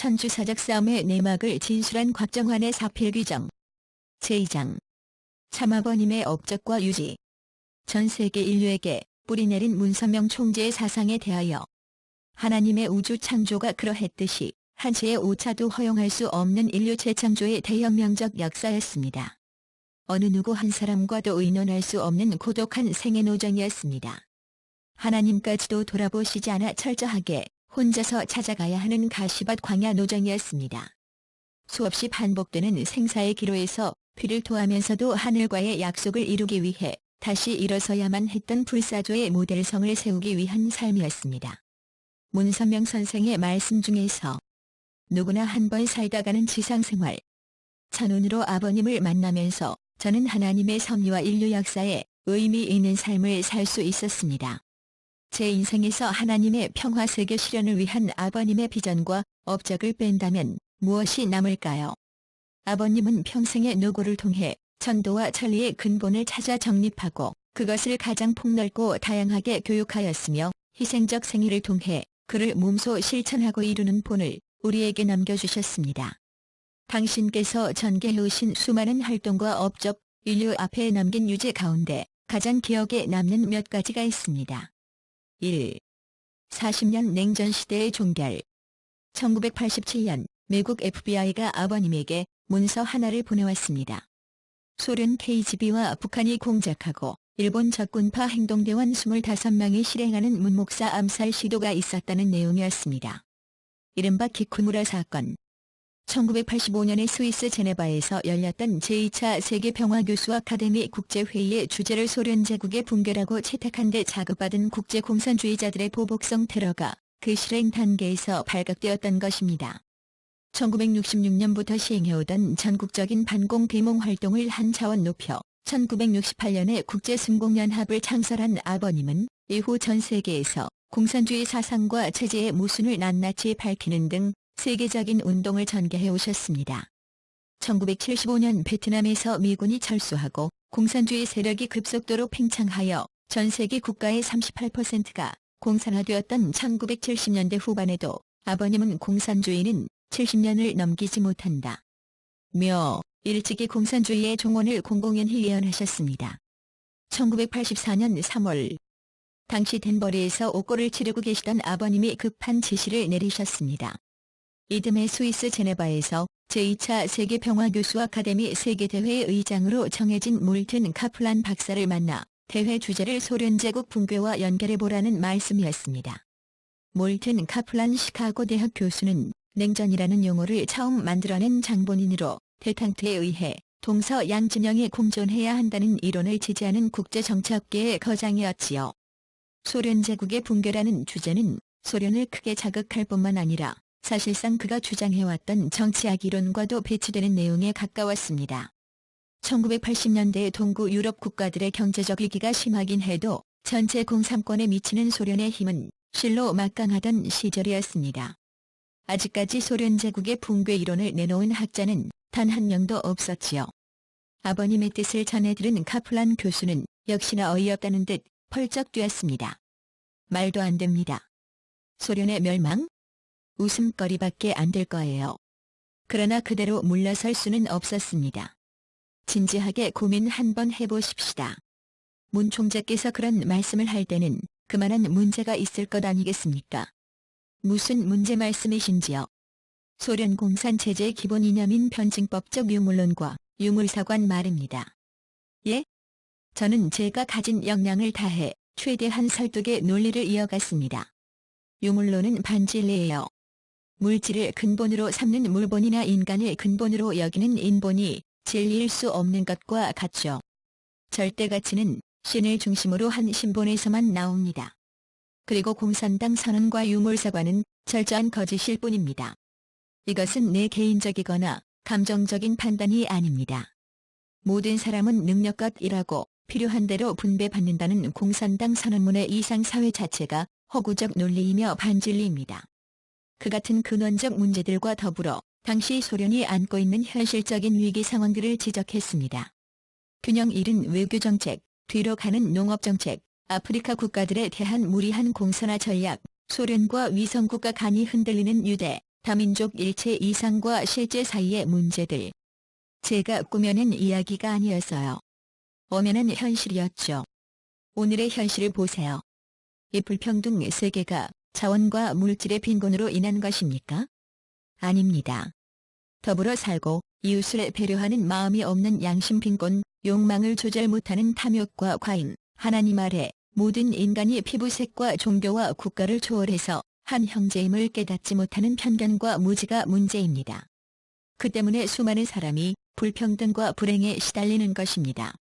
천주사적 싸움의 내막을 진술한 곽정환의 사필규정. 제2장. 참아버님의 업적과 유지. 전 세계 인류에게 뿌리내린 문선명 총재의 사상에 대하여 하나님의 우주 창조가 그러했듯이 한치의 오차도 허용할 수 없는 인류 재창조의 대혁명적 역사였습니다. 어느 누구 한 사람과도 의논할 수 없는 고독한 생애 노정이었습니다. 하나님까지도 돌아보시지 않아 철저하게 혼자서 찾아가야 하는 가시밭 광야 노정이었습니다. 수없이 반복되는 생사의 기로에서 피를 토하면서도 하늘과의 약속을 이루기 위해 다시 일어서야만 했던 불사조의 모델성을 세우기 위한 삶이었습니다. 문선명 선생의 말씀 중에서 누구나 한 번 살다가는 지상생활. 첫눈으로 아버님을 만나면서 저는 하나님의 섭리와 인류 역사에 의미 있는 삶을 살 수 있었습니다. 제 인생에서 하나님의 평화세계 실현을 위한 아버님의 비전과 업적을 뺀다면 무엇이 남을까요? 아버님은 평생의 노고를 통해 천도와 천리의 근본을 찾아 정립하고 그것을 가장 폭넓고 다양하게 교육하였으며 희생적 생애를 통해 그를 몸소 실천하고 이루는 본을 우리에게 남겨주셨습니다. 당신께서 전개해오신 수많은 활동과 업적, 인류 앞에 남긴 유재 가운데 가장 기억에 남는 몇 가지가 있습니다. 1. 40년 냉전시대의 종결. 1987년 미국 FBI가 아버님에게 문서 하나를 보내왔습니다. 소련 KGB와 북한이 공작하고 일본 적군파 행동대원 25명이 실행하는 문 목사 암살 시도가 있었다는 내용이었습니다. 이른바 기쿠무라 사건. 1985년에 스위스 제네바에서 열렸던 제2차 세계평화교수 아카데미 국제회의의 주제를 소련 제국의 붕괴라고 채택한 데 자극받은 국제공산주의자들의 보복성 테러가 그 실행 단계에서 발각되었던 것입니다. 1966년부터 시행해오던 전국적인 반공 비몽 활동을 한 차원 높여 1968년에 국제순공연합을 창설한 아버님은 이후 전 세계에서 공산주의 사상과 체제의 모순을 낱낱이 밝히는 등 세계적인 운동을 전개해 오셨습니다. 1975년 베트남에서 미군이 철수하고 공산주의 세력이 급속도로 팽창하여 전 세계 국가의 38%가 공산화되었던 1970년대 후반에도 아버님은 공산주의는 70년을 넘기지 못한다 며 일찍이 공산주의의 종언을 공공연히 예언하셨습니다. 1984년 3월 당시 덴버리에서 옥고를 치르고 계시던 아버님이 급한 지시를 내리셨습니다. 이듬해 스위스 제네바에서 제2차 세계평화교수 아카데미 세계대회의 의장으로 정해진 몰튼 카플란 박사를 만나 대회 주제를 소련 제국 붕괴와 연결해보라는 말씀이었습니다. 몰튼 카플란 시카고 대학 교수는 냉전이라는 용어를 처음 만들어낸 장본인으로 대탕트에 의해 동서 양진영이 공존해야 한다는 이론을 지지하는 국제정치업계의 거장이었지요. 소련 제국의 붕괴라는 주제는 소련을 크게 자극할 뿐만 아니라 사실상 그가 주장해왔던 정치학 이론과도 배치되는 내용에 가까웠습니다. 1980년대 동구 유럽 국가들의 경제적 위기가 심하긴 해도 전체 공산권에 미치는 소련의 힘은 실로 막강하던 시절이었습니다. 아직까지 소련 제국의 붕괴 이론을 내놓은 학자는 단 한 명도 없었지요. 아버님의 뜻을 전해들은 카플란 교수는 역시나 어이없다는 듯 펄쩍 뛰었습니다. 말도 안 됩니다. 소련의 멸망? 웃음거리밖에 안 될 거예요. 그러나 그대로 물러설 수는 없었습니다. 진지하게 고민 한번 해보십시다. 문 총재께서 그런 말씀을 할 때는 그만한 문제가 있을 것 아니겠습니까? 무슨 문제 말씀이신지요? 소련 공산체제의 기본 이념인 변증법적 유물론과 유물사관 말입니다. 예? 저는 제가 가진 역량을 다해 최대한 설득의 논리를 이어갔습니다. 유물론은 반진리예요. 물질을 근본으로 삼는 물본이나 인간을 근본으로 여기는 인본이 진리일 수 없는 것과 같죠. 절대가치는 신을 중심으로 한 신본에서만 나옵니다. 그리고 공산당 선언과 유물사관은 철저한 거짓일 뿐입니다. 이것은 내 개인적이거나 감정적인 판단이 아닙니다. 모든 사람은 능력껏 일하고 필요한 대로 분배받는다는 공산당 선언문의 이상사회 자체가 허구적 논리이며 반진리입니다. 그 같은 근원적 문제들과 더불어 당시 소련이 안고 있는 현실적인 위기 상황들을 지적했습니다. 균형 잃은 외교정책, 뒤로 가는 농업정책, 아프리카 국가들에 대한 무리한 공산화 전략, 소련과 위성국가 간이 흔들리는 유대, 다민족 일체 이상과 실제 사이의 문제들. 제가 꾸며낸 이야기가 아니었어요. 엄연한 현실이었죠. 오늘의 현실을 보세요. 이 불평등 세계가 자원과 물질의 빈곤으로 인한 것입니까? 아닙니다. 더불어 살고 이웃을 배려하는 마음이 없는 양심 빈곤, 욕망을 조절 못하는 탐욕과 과잉, 하나님 아래 모든 인간이 피부색과 종교와 국가를 초월해서 한 형제임을 깨닫지 못하는 편견과 무지가 문제입니다. 그 때문에 수많은 사람이 불평등과 불행에 시달리는 것입니다.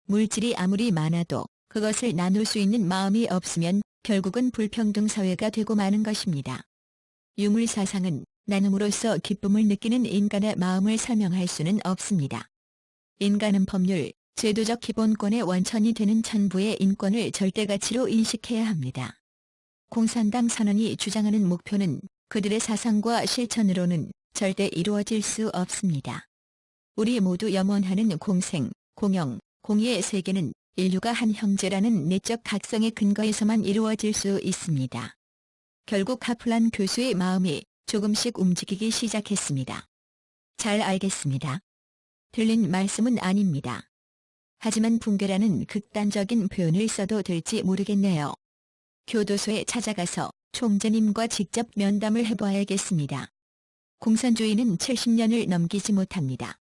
물질이 아무리 많아도 그것을 나눌 수 있는 마음이 없으면 결국은 불평등 사회가 되고 마는 것입니다. 유물 사상은 나눔으로써 기쁨을 느끼는 인간의 마음을 설명할 수는 없습니다. 인간은 법률, 제도적 기본권의 원천이 되는 천부의 인권을 절대가치로 인식해야 합니다. 공산당 선언이 주장하는 목표는 그들의 사상과 실천으로는 절대 이루어질 수 없습니다. 우리 모두 염원하는 공생, 공영, 공의의 세계는 인류가 한 형제라는 내적 각성의 근거에서만 이루어질 수 있습니다. 결국 카플란 교수의 마음이 조금씩 움직이기 시작했습니다. 잘 알겠습니다. 들린 말씀은 아닙니다. 하지만 붕괴라는 극단적인 표현을 써도 될지 모르겠네요. 교도소에 찾아가서 총재님과 직접 면담을 해봐야겠습니다. 공산주의는 70년을 넘기지 못합니다.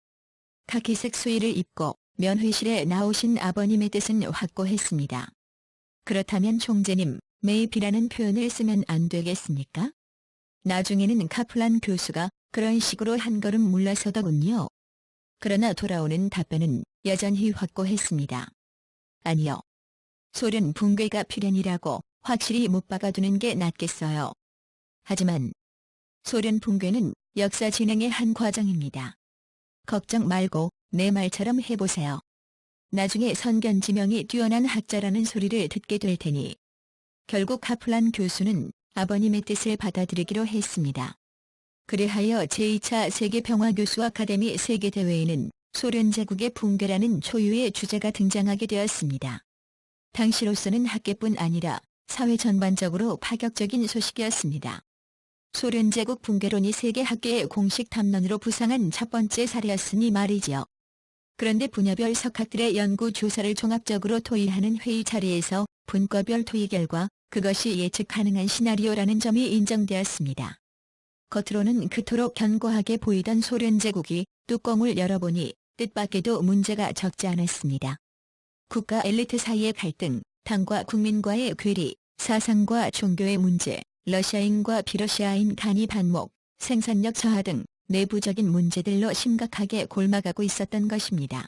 카키색 수의를 입고 면회실에 나오신 아버님의 뜻은 확고했습니다. 그렇다면 총재님, 매입이라는 표현을 쓰면 안 되겠습니까? 나중에는 카플란 교수가 그런 식으로 한 걸음 물러서더군요. 그러나 돌아오는 답변은 여전히 확고했습니다. 아니요. 소련 붕괴가 필연이라고 확실히 못 박아두는 게 낫겠어요. 하지만 소련 붕괴는 역사 진행의 한 과정입니다. 걱정 말고 내 말처럼 해보세요. 나중에 선견지명이 뛰어난 학자라는 소리를 듣게 될 테니. 결국 카플란 교수는 아버님의 뜻을 받아들이기로 했습니다. 그리하여 제2차 세계평화교수 아카데미 세계대회에는 소련 제국의 붕괴라는 초유의 주제가 등장하게 되었습니다. 당시로서는 학계뿐 아니라 사회 전반적으로 파격적인 소식이었습니다. 소련 제국 붕괴론이 세계 학계의 공식 탐론으로 부상한 첫 번째 사례였으니 말이지요. 그런데 분야별 석학들의 연구 조사를 종합적으로 토의하는 회의 자리에서 분과별 토의 결과 그것이 예측 가능한 시나리오라는 점이 인정되었습니다. 겉으로는 그토록 견고하게 보이던 소련 제국이 뚜껑을 열어보니 뜻밖에도 문제가 적지 않았습니다. 국가 엘리트 사이의 갈등, 당과 국민과의 괴리, 사상과 종교의 문제, 러시아인과 비러시아인 간이 반목, 생산력 저하 등 내부적인 문제들로 심각하게 골마가고 있었던 것입니다.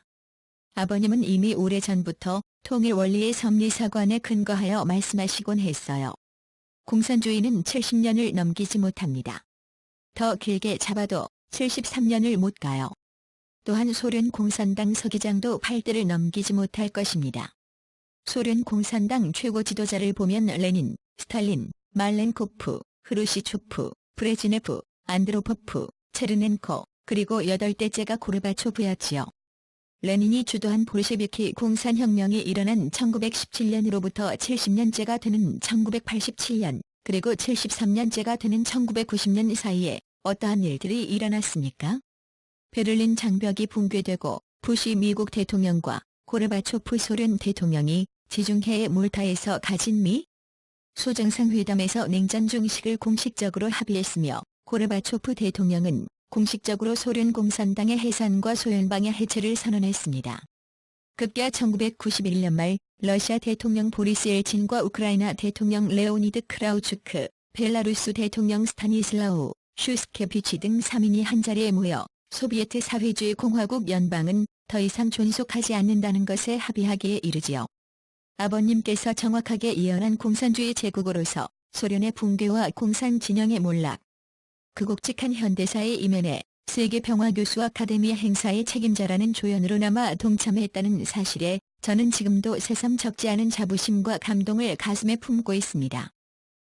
아버님은 이미 오래전부터 통일 원리의 섭리사관에 근거하여 말씀하시곤 했어요. 공산주의는 70년을 넘기지 못합니다. 더 길게 잡아도 73년을 못 가요. 또한 소련 공산당 서기장도 8대를 넘기지 못할 것입니다. 소련 공산당 최고 지도자를 보면 레닌, 스탈린, 말렌코프, 흐루시초프, 브레지네프, 안드로포프, 체르넨코, 그리고 8대째가 고르바초프였지요. 레닌이 주도한 볼셰비키 공산혁명이 일어난 1917년으로부터 70년째가 되는 1987년, 그리고 73년째가 되는 1990년 사이에 어떠한 일들이 일어났습니까? 베를린 장벽이 붕괴되고 부시 미국 대통령과 고르바초프 소련 대통령이 지중해의 몰타에서 가진 미 소정상회담에서 냉전 중식을 공식적으로 합의했으며 고르바초프 대통령은 공식적으로 소련 공산당의 해산과 소연방해 해체를 선언했습니다. 급기야 1991년 말 러시아 대통령 보리스 엘친과 우크라이나 대통령 레오니드 크라우추크, 벨라루스 대통령 스타니슬라우 슈스케비치 등 3인이 한자리에 모여 소비에트 사회주의 공화국 연방은 더 이상 존속하지 않는다는 것에 합의하기에 이르지요. 아버님께서 정확하게 예언한 공산주의 제국으로서 소련의 붕괴와 공산 진영의 몰락, 그 굵직한 현대사의 이면에 세계평화교수 아카데미 행사의 책임자라는 조연으로나마 동참했다는 사실에 저는 지금도 새삼 적지 않은 자부심과 감동을 가슴에 품고 있습니다.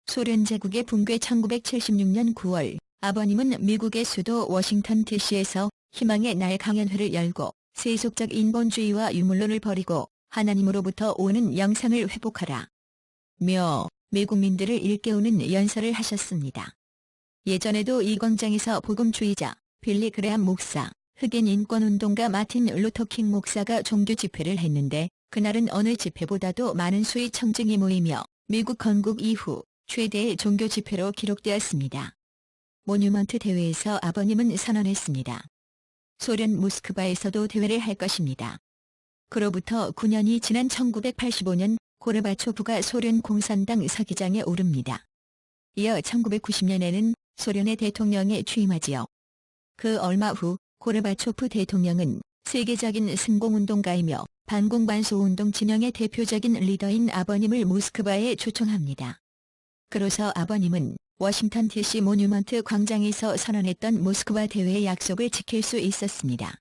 소련 제국의 붕괴 1976년 9월 아버님은 미국의 수도 워싱턴 DC에서 희망의 날 강연회를 열고 세속적 인본주의와 유물론을 버리고 하나님으로부터 오는 영상을 회복하라 며 미국민들을 일깨우는 연설을 하셨습니다. 예전에도 이 광장에서 복음주의자 빌리 그레함 목사, 흑인 인권운동가 마틴 루터킹 목사가 종교 집회를 했는데 그날은 어느 집회보다도 많은 수의 청중이 모이며 미국 건국 이후 최대의 종교 집회로 기록되었습니다. 모뉴먼트 대회에서 아버님은 선언했습니다. 소련 모스크바에서도 대회를 할 것입니다. 그로부터 9년이 지난 1985년 고르바초프가 소련 공산당 서기장에 오릅니다. 이어 1990년에는 소련의 대통령에 취임하지요. 그 얼마 후 고르바초프 대통령은 세계적인 승공운동가이며 반공반소운동 진영의 대표적인 리더인 아버님을 모스크바에 초청합니다. 그로서 아버님은 워싱턴 DC 모뉴먼트 광장에서 선언했던 모스크바 대회의 약속을 지킬 수 있었습니다.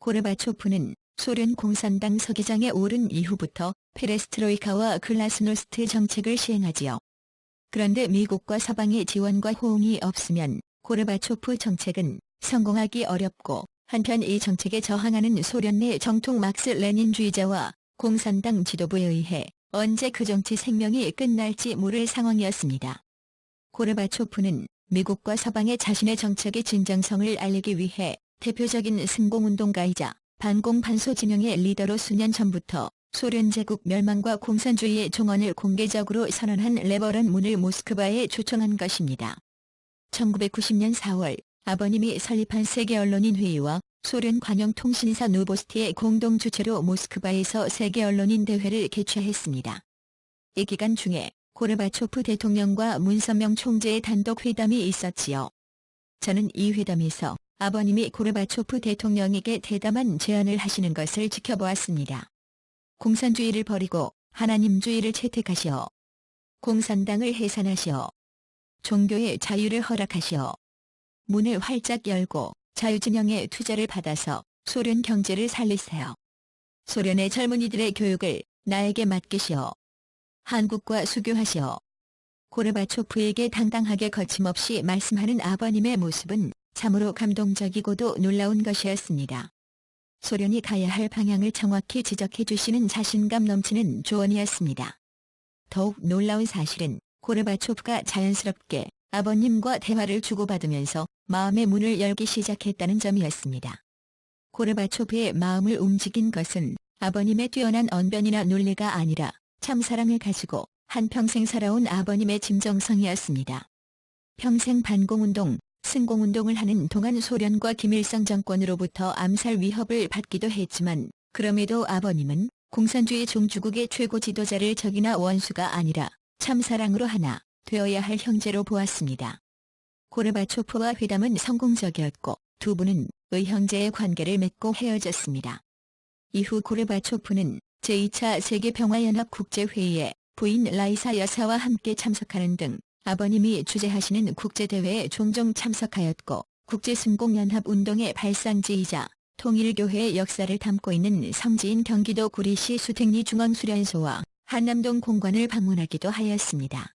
고르바초프는 소련 공산당 서기장에 오른 이후부터 페레스트로이카와 글라스노스트 정책을 시행하지요. 그런데 미국과 서방의 지원과 호응이 없으면 고르바초프 정책은 성공하기 어렵고 한편 이 정책에 저항하는 소련 내 정통 막스 레닌주의자와 공산당 지도부에 의해 언제 그 정치 생명이 끝날지 모를 상황이었습니다. 고르바초프는 미국과 서방에 자신의 정책의 진정성을 알리기 위해 대표적인 승공운동가이자 반공반소 진영의 리더로 수년 전부터 소련 제국 멸망과 공산주의의 종언을 공개적으로 선언한 레버런 문을 모스크바에 초청한 것입니다. 1990년 4월 아버님이 설립한 세계언론인회의와 소련 관영통신사 노보스티의 공동 주최로 모스크바에서 세계언론인 대회를 개최했습니다. 이 기간 중에 고르바초프 대통령과 문선명 총재의 단독 회담이 있었지요. 저는 이 회담에서 아버님이 고르바초프 대통령에게 대담한 제안을 하시는 것을 지켜보았습니다. 공산주의를 버리고 하나님주의를 채택하시오. 공산당을 해산하시오. 종교의 자유를 허락하시오. 문을 활짝 열고 자유진영의 투자를 받아서 소련 경제를 살리세요. 소련의 젊은이들의 교육을 나에게 맡기시오. 한국과 수교하시오. 고르바초프에게 당당하게 거침없이 말씀하는 아버님의 모습은 참으로 감동적이고도 놀라운 것이었습니다. 소련이 가야 할 방향을 정확히 지적해 주시는 자신감 넘치는 조언이었습니다. 더욱 놀라운 사실은 고르바초프가 자연스럽게 아버님과 대화를 주고받으면서 마음의 문을 열기 시작했다는 점이었습니다. 고르바초프의 마음을 움직인 것은 아버님의 뛰어난 언변이나 논리가 아니라 참사랑을 가지고 한평생 살아온 아버님의 진정성이었습니다. 평생 반공운동, 승공운동을 하는 동안 소련과 김일성 정권으로부터 암살 위협을 받기도 했지만 그럼에도 아버님은 공산주의 종주국의 최고 지도자를 적이나 원수가 아니라 참사랑으로 하나 되어야 할 형제로 보았습니다. 고르바초프와 회담은 성공적이었고 두 분은 의형제의 관계를 맺고 헤어졌습니다. 이후 고르바초프는 제2차 세계평화연합 국제회의에 부인 라이사 여사와 함께 참석하는 등 아버님이 주재하시는 국제대회에 종종 참석하였고 국제승공연합운동의 발상지이자 통일교회의 역사를 담고 있는 성지인 경기도 구리시 수택리 중앙수련소와 한남동 공관을 방문하기도 하였습니다.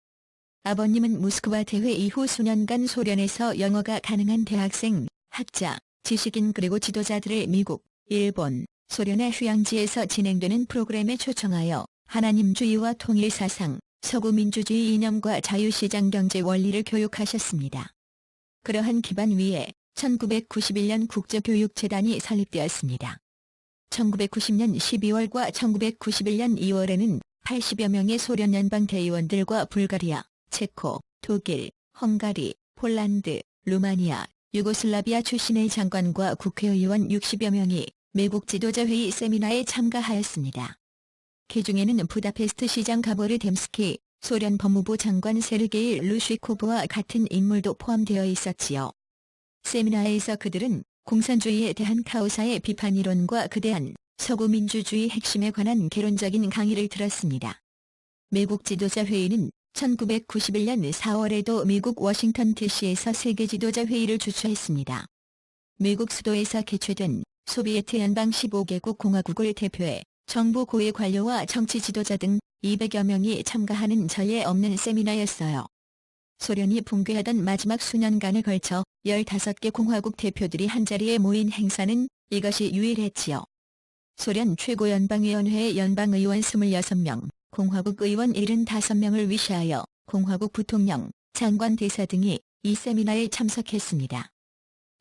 아버님은 모스크바 대회 이후 수년간 소련에서 영어가 가능한 대학생, 학자, 지식인 그리고 지도자들을 미국, 일본, 소련의 휴양지에서 진행되는 프로그램에 초청하여 하나님주의와 통일사상, 서구민주주의 이념과 자유시장 경제 원리를 교육하셨습니다. 그러한 기반 위에 1991년 국제교육재단이 설립되었습니다. 1990년 12월과 1991년 2월에는 80여 명의 소련 연방 대의원들과 불가리아, 체코, 독일, 헝가리, 폴란드, 루마니아, 유고슬라비아 출신의 장관과 국회의원 60여 명이 미국 지도자회의 세미나에 참가하였습니다. 그 중에는 부다페스트 시장 가보르 뎀스키, 소련 법무부 장관 세르게이 루시코브와 같은 인물도 포함되어 있었지요. 세미나에서 그들은 공산주의에 대한 카오사의 비판 이론과 그대한 서구민주주의 핵심에 관한 개론적인 강의를 들었습니다. 미국 지도자회의는 1991년 4월에도 미국 워싱턴 DC에서 세계지도자회의를 주최했습니다. 미국 수도에서 개최된 소비에트 연방 15개국 공화국을 대표해 정부 고위 관료와 정치 지도자 등 200여 명이 참가하는 전례 없는 세미나였어요. 소련이 붕괴하던 마지막 수년간에 걸쳐 15개 공화국 대표들이 한자리에 모인 행사는 이것이 유일했지요. 소련 최고연방위원회의 연방의원 26명, 공화국 의원 75명을 위시하여 공화국 부통령, 장관 대사 등이 이 세미나에 참석했습니다.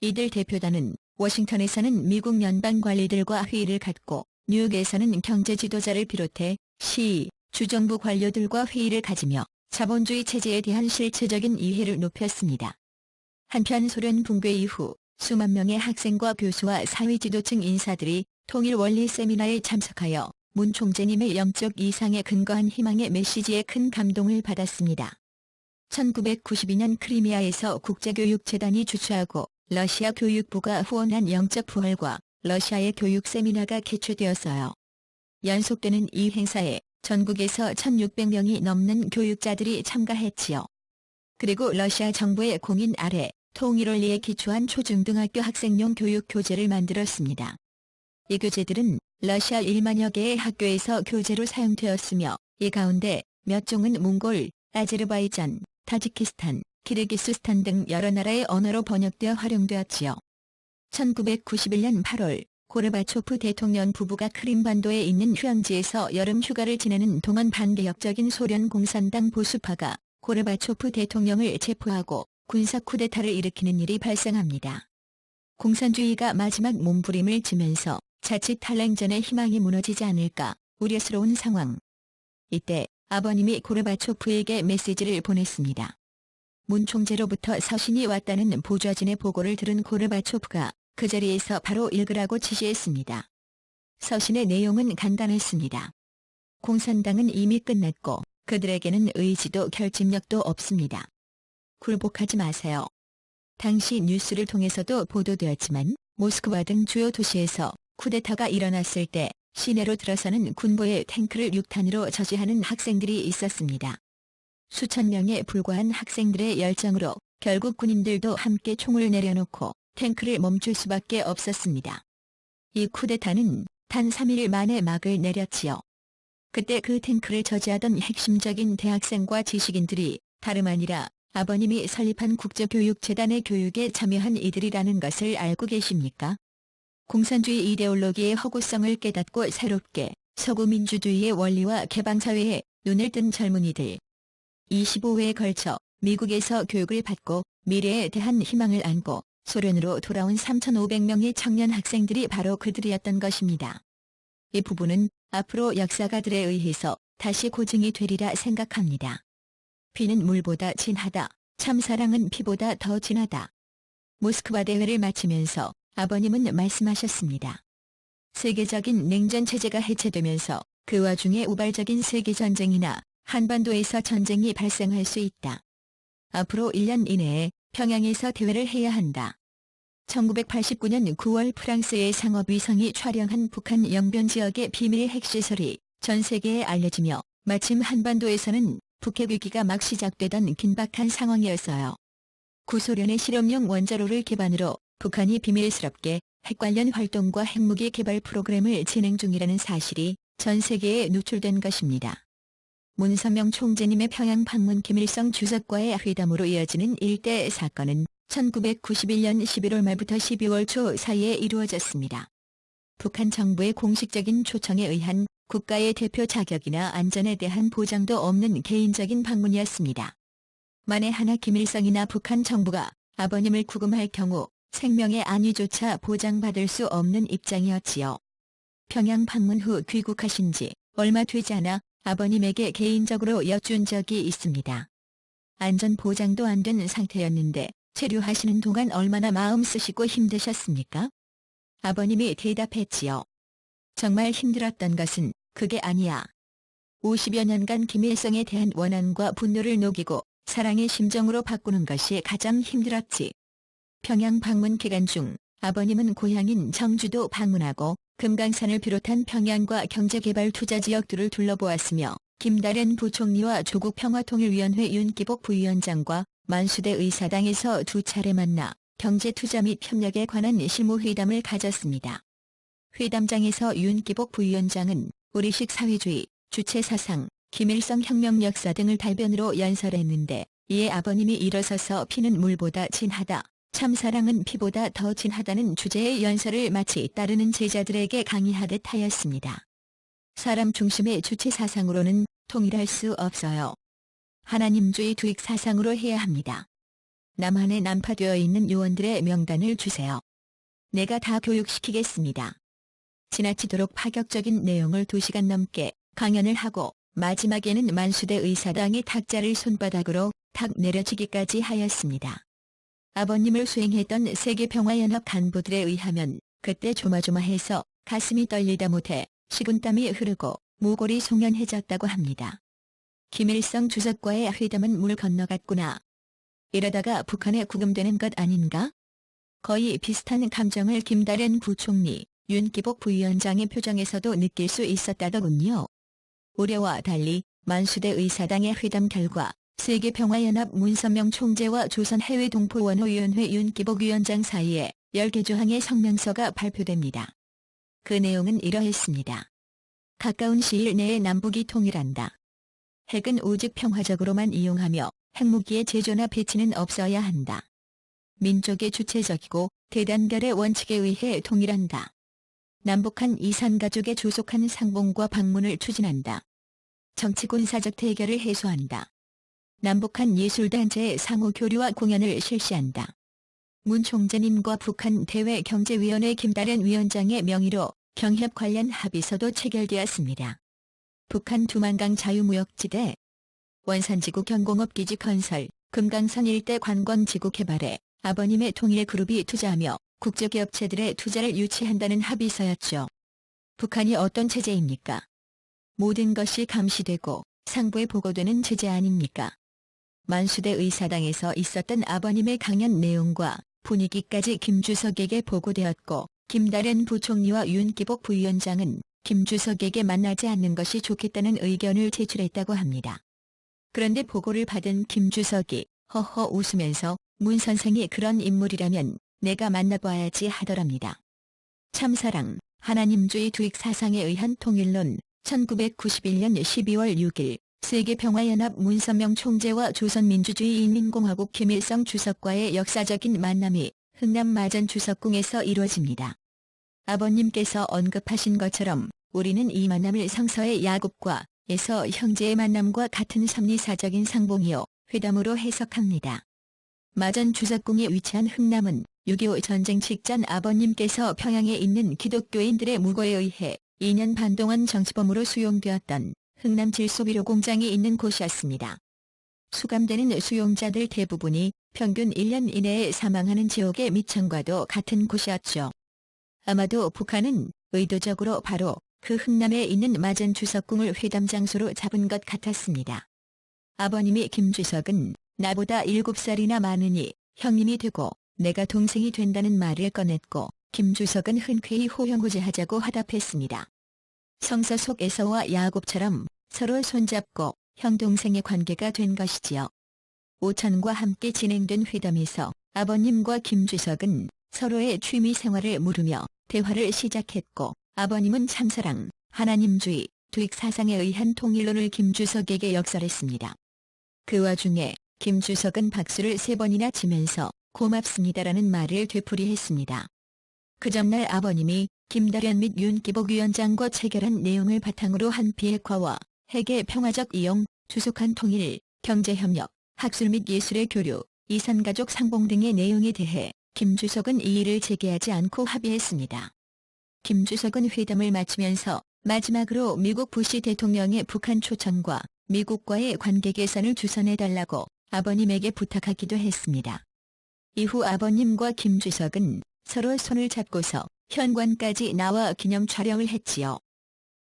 이들 대표단은 워싱턴에서는 미국 연방 관리들과 회의를 갖고 뉴욕에서는 경제 지도자를 비롯해 시, 주정부 관료들과 회의를 가지며 자본주의 체제에 대한 실체적인 이해를 높였습니다. 한편 소련 붕괴 이후 수만 명의 학생과 교수와 사회 지도층 인사들이 통일 원리 세미나에 참석하여 문 총재님의 영적 이상에 근거한 희망의 메시지에 큰 감동을 받았습니다. 1992년 크리미아에서 국제교육재단이 주최하고 러시아 교육부가 후원한 영적 부활과 러시아의 교육 세미나가 개최되었어요. 연속되는 이 행사에 전국에서 1,600명이 넘는 교육자들이 참가했지요. 그리고 러시아 정부의 공인 아래 통일원리에 기초한 초중등학교 학생용 교육 교재를 만들었습니다. 이 교재들은 러시아 1만여 개의 학교에서 교재로 사용되었으며 이 가운데 몇 종은 몽골, 아제르바이잔, 타지키스탄, 키르기스스탄 등 여러 나라의 언어로 번역되어 활용되었지요. 1991년 8월 고르바초프 대통령 부부가 크림반도에 있는 휴양지에서 여름 휴가를 지내는 동안 반개혁적인 소련 공산당 보수파가 고르바초프 대통령을 체포하고 군사 쿠데타를 일으키는 일이 발생합니다. 공산주의가 마지막 몸부림을 치면서 자칫 탈냉전의 희망이 무너지지 않을까 우려스러운 상황. 이때 아버님이 고르바초프에게 메시지를 보냈습니다. 문 총재로부터 서신이 왔다는 보좌진의 보고를 들은 고르바초프가 그 자리에서 바로 읽으라고 지시했습니다. 서신의 내용은 간단했습니다. 공산당은 이미 끝났고 그들에게는 의지도 결집력도 없습니다. 굴복하지 마세요. 당시 뉴스를 통해서도 보도되었지만 모스크바 등 주요 도시에서 쿠데타가 일어났을 때 시내로 들어서는 군부의 탱크를 6탄으로 저지하는 학생들이 있었습니다. 수천 명에 불과한 학생들의 열정으로 결국 군인들도 함께 총을 내려놓고 탱크를 멈출 수밖에 없었습니다. 이 쿠데타는 단 3일 만에 막을 내렸지요. 그때 그 탱크를 저지하던 핵심적인 대학생과 지식인들이 다름 아니라 아버님이 설립한 국제교육재단의 교육에 참여한 이들이라는 것을 알고 계십니까? 공산주의 이데올로기의 허구성을 깨닫고 새롭게 서구 민주주의의 원리와 개방사회에 눈을 뜬 젊은이들. 25회에 걸쳐 미국에서 교육을 받고 미래에 대한 희망을 안고 소련으로 돌아온 3,500명의 청년 학생들이 바로 그들이었던 것입니다. 이 부분은 앞으로 역사가들에 의해서 다시 고증이 되리라 생각합니다. 피는 물보다 진하다. 참사랑은 피보다 더 진하다. 모스크바 대회를 마치면서 아버님은 말씀하셨습니다. 세계적인 냉전 체제가 해체되면서 그 와중에 우발적인 세계전쟁이나 한반도에서 전쟁이 발생할 수 있다. 앞으로 1년 이내에 평양에서 대회를 해야 한다. 1989년 9월 프랑스의 상업위성이 촬영한 북한 영변 지역의 비밀 핵시설이 전 세계에 알려지며 마침 한반도에서는 북핵 위기가 막 시작되던 긴박한 상황이었어요. 구소련의 실험용 원자로를 기반으로 북한이 비밀스럽게 핵 관련 활동과 핵무기 개발 프로그램을 진행 중이라는 사실이 전 세계에 노출된 것입니다. 문선명 총재님의 평양 방문 김일성 주석과의 회담으로 이어지는 일대 사건은 1991년 11월 말부터 12월 초 사이에 이루어졌습니다. 북한 정부의 공식적인 초청에 의한 국가의 대표 자격이나 안전에 대한 보장도 없는 개인적인 방문이었습니다. 만에 하나 김일성이나 북한 정부가 아버님을 구금할 경우 생명의 안위조차 보장받을 수 없는 입장이었지요. 평양 방문 후 귀국하신 지 얼마 되지 않아 아버님에게 개인적으로 여쭌 적이 있습니다. 안전 보장도 안 된 상태였는데 체류하시는 동안 얼마나 마음 쓰시고 힘드셨습니까? 아버님이 대답했지요. 정말 힘들었던 것은 그게 아니야. 50여 년간 김일성에 대한 원한과 분노를 녹이고 사랑의 심정으로 바꾸는 것이 가장 힘들었지. 평양 방문 기간 중 아버님은 고향인 청주도 방문하고 금강산을 비롯한 평양과 경제개발 투자 지역들을 둘러보았으며 김다련 부총리와 조국평화통일위원회 윤기복 부위원장과 만수대 의사당에서 2차례 만나 경제투자 및 협력에 관한 실무회담을 가졌습니다. 회담장에서 윤기복 부위원장은 우리식 사회주의, 주체사상, 김일성 혁명 역사 등을 달변으로 연설했는데 이에 아버님이 일어서서 피는 물보다 진하다. 참사랑은 피보다 더 진하다는 주제의 연설을 마치 따르는 제자들에게 강의하듯 하였습니다. 사람 중심의 주체 사상으로는 통일할 수 없어요. 하나님주의 두익 사상으로 해야 합니다. 남한에 난파되어 있는 요원들의 명단을 주세요. 내가 다 교육시키겠습니다. 지나치도록 파격적인 내용을 2시간 넘게 강연을 하고 마지막에는 만수대 의사당이 탁자를 손바닥으로 탁 내려치기까지 하였습니다. 아버님을 수행했던 세계평화연합 간부들에 의하면 그때 조마조마해서 가슴이 떨리다 못해 식은땀이 흐르고 모골이 송연해졌다고 합니다. 김일성 주석과의 회담은 물 건너갔구나. 이러다가 북한에 구금되는 것 아닌가? 거의 비슷한 감정을 김다련 부총리, 윤기복 부위원장의 표정에서도 느낄 수 있었다더군요. 우려와 달리 만수대 의사당의 회담 결과 세계평화연합 문선명 총재와 조선해외동포원호위원회 윤기복 위원장 사이에 10개 조항의 성명서가 발표됩니다. 그 내용은 이러했습니다. 가까운 시일 내에 남북이 통일한다. 핵은 오직 평화적으로만 이용하며 핵무기의 제조나 배치는 없어야 한다. 민족의 주체적이고 대단결의 원칙에 의해 통일한다. 남북한 이산가족의 조속한 상봉과 방문을 추진한다. 정치군사적 대결을 해소한다. 남북한 예술단체의 상호교류와 공연을 실시한다. 문 총재님과 북한 대외경제위원회 김다련 위원장의 명의로 경협 관련 합의서도 체결되었습니다. 북한 두만강 자유무역지대, 원산지구 경공업기지 건설, 금강산 일대 관광지구 개발에 아버님의 통일그룹이 투자하며 국제기업체들의 투자를 유치한다는 합의서였죠. 북한이 어떤 체제입니까? 모든 것이 감시되고 상부에 보고되는 체제 아닙니까? 만수대 의사당에서 있었던 아버님의 강연 내용과 분위기까지 김 주석에게 보고되었고 김다련 부총리와 윤기복 부위원장은 김 주석에게 만나지 않는 것이 좋겠다는 의견을 제출했다고 합니다. 그런데 보고를 받은 김 주석이 허허 웃으면서 문 선생이 그런 인물이라면 내가 만나봐야지 하더랍니다. 참사랑, 하나님주의 두익 사상에 의한 통일론, 1991년 12월 6일 세계평화연합 문선명 총재와 조선민주주의인민공화국 김일성 주석과의 역사적인 만남이 흥남 마전 주석궁에서 이루어집니다. 아버님께서 언급하신 것처럼 우리는 이 만남을 성서의 야곱과 에서 형제의 만남과 같은 섭리사적인 상봉이요 회담으로 해석합니다. 마전 주석궁이 위치한 흥남은 6.25 전쟁 직전 아버님께서 평양에 있는 기독교인들의 무고에 의해 2년 반 동안 정치범으로 수용되었던 흥남 질소비료 공장이 있는 곳이었습니다. 수감되는 수용자들 대부분이 평균 1년 이내에 사망하는 지옥의 미천과도 같은 곳이었죠. 아마도 북한은 의도적으로 바로 그 흥남에 있는 마전 주석궁을 회담 장소로 잡은 것 같았습니다. 아버님이 김 주석은 나보다 7살이나 많으니 형님이 되고 내가 동생이 된다는 말을 꺼냈고 김 주석은 흔쾌히 호형호재하자고 화답했습니다. 성서 속 에서와 야곱처럼 서로 손잡고 형-동생의 관계가 된 것이지요. 오천과 함께 진행된 회담에서 아버님과 김 주석은 서로의 취미 생활을 물으며 대화를 시작했고 아버님은 참사랑, 하나님주의, 두익 사상에 의한 통일론을 김 주석에게 역설했습니다. 그 와중에 김 주석은 박수를 3번이나 치면서 고맙습니다라는 말을 되풀이했습니다. 그 전날 아버님이 김다련 및 윤기복 위원장과 체결한 내용을 바탕으로 한 비핵화와 핵의 평화적 이용, 주속한 통일, 경제협력, 학술 및 예술의 교류, 이산가족 상봉 등의 내용에 대해 김 주석은 이의를 제기하지 않고 합의했습니다. 김 주석은 회담을 마치면서 마지막으로 미국 부시 대통령의 북한 초청과 미국과의 관계 개선을 주선해달라고 아버님에게 부탁하기도 했습니다. 이후 아버님과 김 주석은 서로 손을 잡고서 현관까지 나와 기념 촬영을 했지요.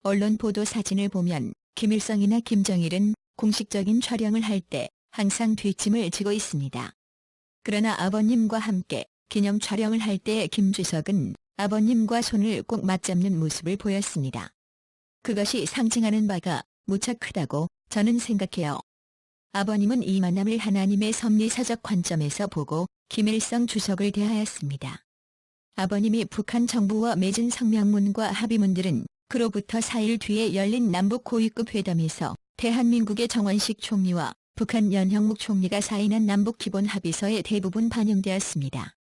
언론 보도 사진을 보면 김일성이나 김정일은 공식적인 촬영을 할 때 항상 뒷짐을 지고 있습니다. 그러나 아버님과 함께 기념 촬영을 할 때 김 주석은 아버님과 손을 꼭 맞잡는 모습을 보였습니다. 그것이 상징하는 바가 무척 크다고 저는 생각해요. 아버님은 이 만남을 하나님의 섭리사적 관점에서 보고 김일성 주석을 대하였습니다. 아버님이 북한 정부와 맺은 성명문과 합의문들은 그로부터 4일 뒤에 열린 남북 고위급 회담에서 대한민국의 정원식 총리와 북한 연형묵 총리가 사인한 남북기본합의서에 대부분 반영되었습니다.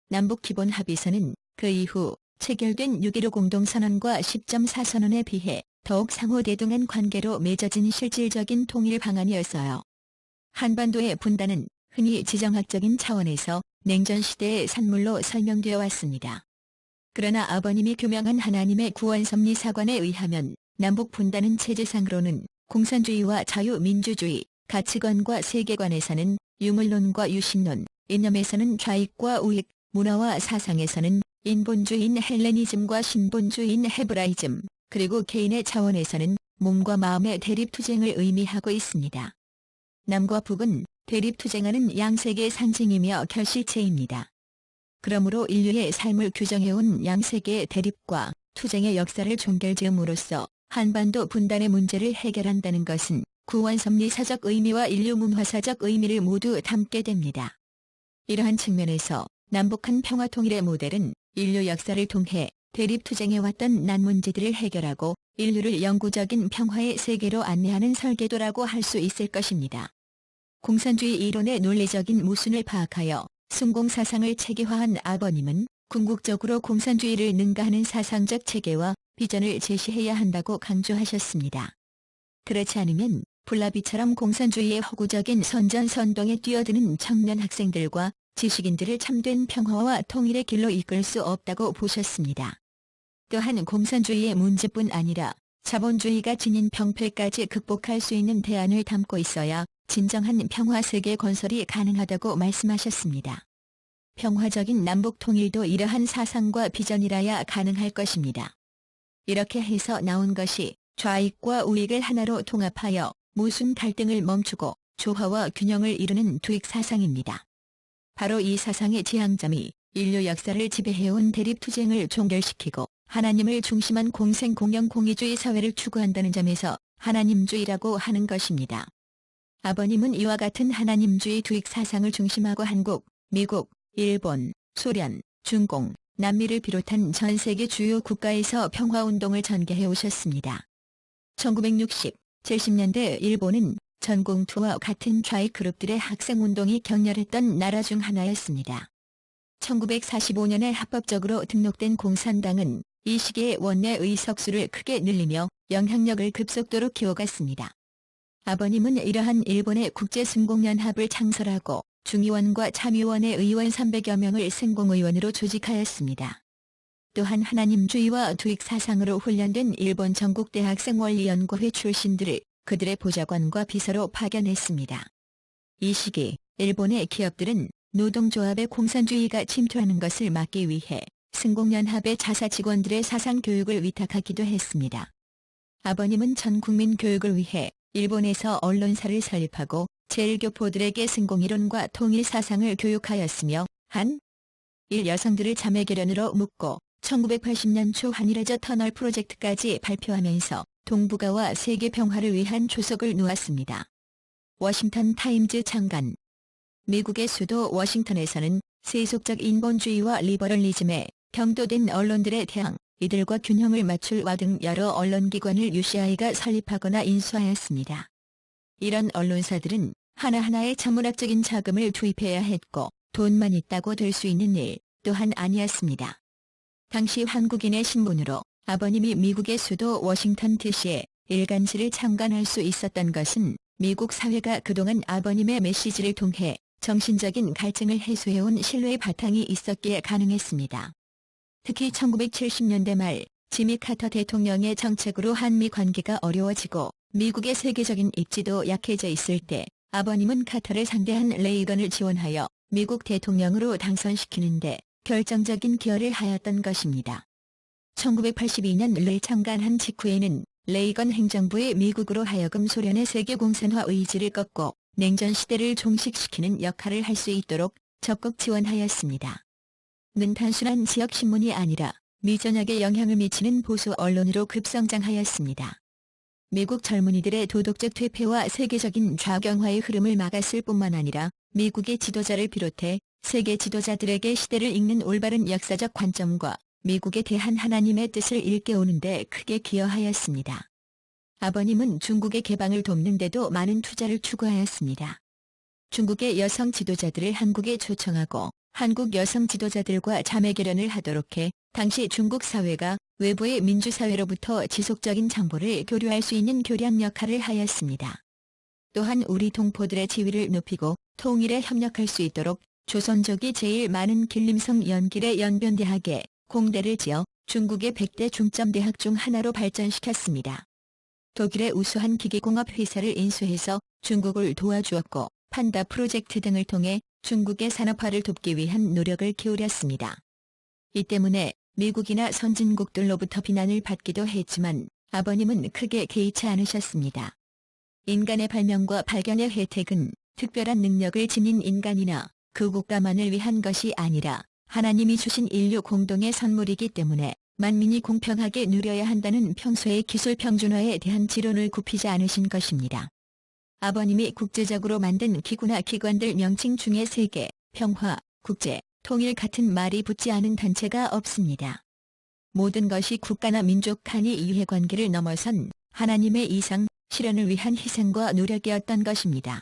남북기본합의서는 그 이후 체결된 6.15 공동선언과 10.4선언에 비해 더욱 상호대등한 관계로 맺어진 실질적인 통일 방안이었어요. 한반도의 분단은 흔히 지정학적인 차원에서 냉전 시대의 산물로 설명되어 왔습니다. 그러나 아버님이 규명한 하나님의 구원 섭리 사관에 의하면 남북 분단은 체제상으로는 공산주의와 자유민주주의, 가치관과 세계관에서는 유물론과 유신론, 이념에서는 좌익과 우익, 문화와 사상에서는 인본주의인 헬레니즘과 신본주의인 헤브라이즘, 그리고 개인의 차원에서는 몸과 마음의 대립투쟁을 의미하고 있습니다. 남과 북은 대립투쟁하는 양세계의 상징이며 결실체입니다. 그러므로 인류의 삶을 규정해온 양세계의 대립과 투쟁의 역사를 종결지음으로써 한반도 분단의 문제를 해결한다는 것은 구원섭리사적 의미와 인류 문화사적 의미를 모두 담게 됩니다. 이러한 측면에서 남북한 평화통일의 모델은 인류 역사를 통해 대립투쟁해왔던 난문제들을 해결하고 인류를 영구적인 평화의 세계로 안내하는 설계도라고 할 수 있을 것입니다. 공산주의 이론의 논리적인 모순을 파악하여 순공사상을 체계화한 아버님은 궁극적으로 공산주의를 능가하는 사상적 체계와 비전을 제시해야 한다고 강조하셨습니다. 그렇지 않으면 플라비처럼 공산주의의 허구적인 선전선동에 뛰어드는 청년 학생들과 지식인들을 참된 평화와 통일의 길로 이끌 수 없다고 보셨습니다. 또한 공산주의의 문제뿐 아니라 자본주의가 지닌 병폐까지 극복할 수 있는 대안을 담고 있어야 진정한 평화세계 건설이 가능하다고 말씀하셨습니다. 평화적인 남북 통일도 이러한 사상과 비전이라야 가능할 것입니다. 이렇게 해서 나온 것이 좌익과 우익을 하나로 통합하여 모순 갈등을 멈추고 조화와 균형을 이루는 두익 사상입니다. 바로 이 사상의 지향점이 인류 역사를 지배해온 대립투쟁을 종결시키고 하나님을 중심한 공생 공영 공의주의 사회를 추구한다는 점에서 하나님주의라고 하는 것입니다. 아버님은 이와 같은 하나님주의 두익 사상을 중심하고 한국, 미국, 일본, 소련, 중공, 남미를 비롯한 전 세계 주요 국가에서 평화운동을 전개해 오셨습니다. 1960, 70년대 일본은 전공투와 같은 좌익 그룹들의 학생운동이 격렬했던 나라 중 하나였습니다. 1945년에 합법적으로 등록된 공산당은 이 시기에 원내 의석수를 크게 늘리며 영향력을 급속도로 키워갔습니다. 아버님은 이러한 일본의 국제순공연합을 창설하고 중의원과 참의원의 의원 300여 명을 생공의원으로 조직하였습니다. 또한 하나님주의와 두익 사상으로 훈련된 일본 전국대학생원리연구회 출신들을 그들의 보좌관과 비서로 파견했습니다. 이 시기 일본의 기업들은 노동조합의 공산주의가 침투하는 것을 막기 위해 승공연합의 자사 직원들의 사상 교육을 위탁하기도 했습니다. 아버님은 전 국민 교육을 위해 일본에서 언론사를 설립하고 제1교포들에게 승공이론과 통일 사상을 교육하였으며 한일 여성들을 자매결연으로 묶고 1980년 초 한일해저 터널 프로젝트까지 발표하면서 동북아와 세계 평화를 위한 조석을 놓았습니다. 워싱턴 타임즈 장관. 미국의 수도 워싱턴에서는 세속적 인본주의와 리버럴리즘에 경도된 언론들에 대항, 이들과 균형을 맞출 와 등 여러 언론기관을 UCI가 설립하거나 인수하였습니다. 이런 언론사들은 하나하나의 천문학적인 자금을 투입해야 했고 돈만 있다고 될 수 있는 일 또한 아니었습니다. 당시 한국인의 신분으로 아버님이 미국의 수도 워싱턴 DC에 일간지를 창간할 수 있었던 것은 미국 사회가 그동안 아버님의 메시지를 통해 정신적인 갈증을 해소해온 신뢰의 바탕이 있었기에 가능했습니다. 특히 1970년대 말 지미 카터 대통령의 정책으로 한미 관계가 어려워지고 미국의 세계적인 입지도 약해져 있을 때 아버님은 카터를 상대한 레이건을 지원하여 미국 대통령으로 당선시키는 데 결정적인 기여를 하였던 것입니다. 1982년 창간한 직후에는 레이건 행정부의 미국으로 하여금 소련의 세계공산화 의지를 꺾고 냉전 시대를 종식시키는 역할을 할 수 있도록 적극 지원하였습니다. 는 단순한 지역신문이 아니라 미전역에 영향을 미치는 보수 언론으로 급성장하였습니다. 미국 젊은이들의 도덕적 퇴폐와 세계적인 좌경화의 흐름을 막았을 뿐만 아니라 미국의 지도자를 비롯해 세계 지도자들에게 시대를 읽는 올바른 역사적 관점과 미국에 대한 하나님의 뜻을 일깨우는 데 크게 기여하였습니다. 아버님은 중국의 개방을 돕는 데도 많은 투자를 추구하였습니다. 중국의 여성 지도자들을 한국에 초청하고 한국 여성 지도자들과 자매결연을 하도록 해 당시 중국 사회가 외부의 민주사회로부터 지속적인 정보를 교류할 수 있는 교량 역할을 하였습니다. 또한 우리 동포들의 지위를 높이고 통일에 협력할 수 있도록 조선족이 제일 많은 길림성 연길의 연변대학에 공대를 지어 중국의 100대 중점대학 중 하나로 발전시켰습니다. 독일의 우수한 기계공업 회사를 인수해서 중국을 도와주었고 판다 프로젝트 등을 통해 중국의 산업화를 돕기 위한 노력을 기울였습니다. 이 때문에 미국이나 선진국들로부터 비난을 받기도 했지만 아버님은 크게 개의치 않으셨습니다. 인간의 발명과 발견의 혜택은 특별한 능력을 지닌 인간이나 그 국가만을 위한 것이 아니라 하나님이 주신 인류 공동의 선물이기 때문에 만민이 공평하게 누려야 한다는 평소의 기술 평준화에 대한 지론을 굽히지 않으신 것입니다. 아버님이 국제적으로 만든 기구나 기관들 명칭 중에 세계, 평화, 국제, 통일 같은 말이 붙지 않은 단체가 없습니다. 모든 것이 국가나 민족 간의 이해관계를 넘어선 하나님의 이상, 실현을 위한 희생과 노력이었던 것입니다.